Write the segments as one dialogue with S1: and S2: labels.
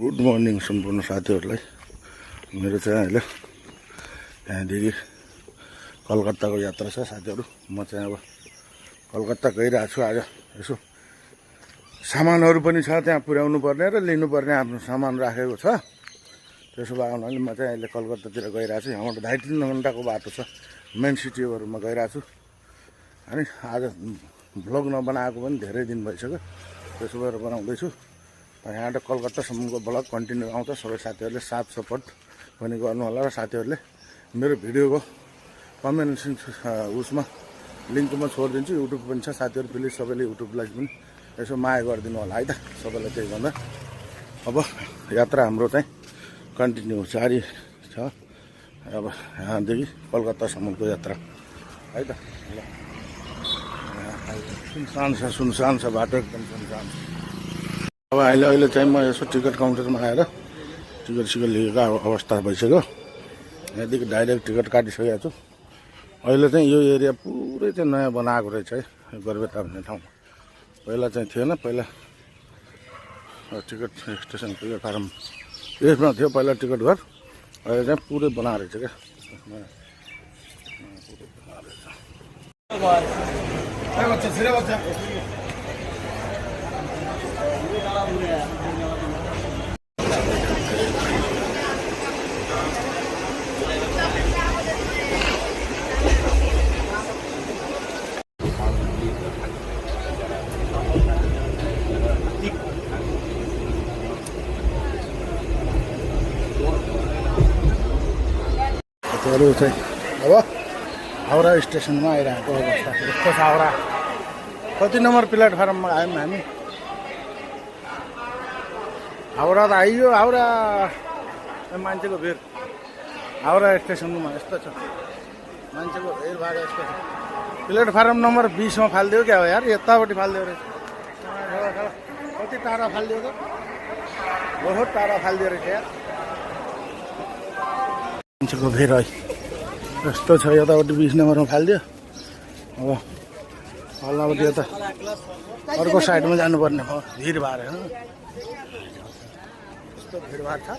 S1: Good morning सम्पूर्ण साथीहरूलाई। मेरो चाहिँ अहिले यहाँदेखि कलकत्ताको यात्रा छ साथीहरू। म चाहिँ अब कलकत्ता गइरहेको छु। आज यसो सामानहरू पनि छ त्यहाँ पुर्याउनु पर्ने र लिनुपर्ने आफ्नो सामान राखेको छ। त्यसो भए हुनाले म चाहिँ अहिले कलकत्तातिर गइरहेको छु। यहाँबाट 2.5-3 घन्टाको बाटो छ। मेन सिटीहरूमा गइरहेको छु। अनि आज भ्लग नबनाएको पनि धेरै दिन भइसक्यो। त्यसो भएर बनाउँदैछु। यहाँबाट कलकत्तासम्मको ब्लग कन्टिन्यू आउँछ। सबै साथीहरूले साथ सपोर्ट पनि गर्नु होला र साथीहरूले मेरो भिडियोको कमेन्ट उसमा लिङ्क म छोडिदिन्छु। युट्युब पनि छ साथीहरू, प्लिज सबैले युट्युबलाई पनि यसो माया गरिदिनु होला है त। सबैलाई त्यही भन्दा अब यात्रा हाम्रो चाहिँ कन्टिन्यू जारी छ। अब यहाँदेखि कलकत्तासम्मको यात्रा है त। सुनसान छ बाटो, एकदम सुनसान छ। अब अहिले चाहिँ म यसो टिकट काउन्टरमा आएर टिकट लिएको अवस्था भइसक्यो। यहाँदेखि डाइरेक्ट टिकट काटिसकेको छु। अहिले चाहिँ यो एरिया पुरै चाहिँ नयाँ बनाएको रहेछ है, गरबेता भन्ने ठाउँ। पहिला चाहिँ थिएन। पहिला टिकट स्टेसन टिकट फारम यसमा थियो पहिला टिकट घर। अहिले चाहिँ पुरै बनाएको रहेछ क्या। चाहिँ अब हाउडा स्टेसनमा आइरहेको अवस्था यस्तो छ। हाउडा कति नम्बर प्लेटफर्ममा आयौँ हामी? हाउडा त आइयो। हाउडा मान्छेको भिड। हाउडा स्टेसनमा यस्तो छ, मान्छेको भिडभाड यस्तो छ। प्लेटफर्म नम्बर 20मा फालिदियो क्या हो यार, यतापट्टि फालिदियो रहेछ। कति टाढा फालिदियो त, बहुत टाढा फालिदियो रहेछ यार। मान्छेको भिड है यस्तो छ। यतापट्टि 20 नम्बरमा फालिदियो। अब हल्लापट्टि यता अर्को साइडमा जानुपर्ने भयो। भिडभाड होइन, यस्तो भिडभाड छ।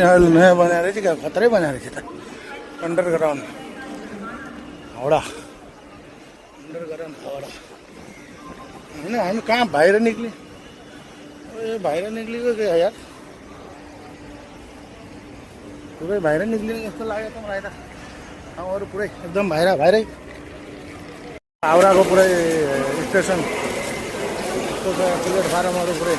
S1: अहिले नयाँ बनाएर चाहिँ क्या खतरै बनाएर रहेछ त। अन्डरग्राउन्ड हाउडा, अन्डरग्राउन्ड हाउडा होइन। हामी कहाँ बाहिर निक्ल्यो? ए बाहिर निक्लेको क्या यार, पुरै बाहिर निक्लिने जस्तो लाग्यो त मलाई त। ठाउँहरू पुरै एकदम बाहिरै। हाउडाको पुरै स्टेसन यस्तो छ, प्लेटफर्महरू पुरै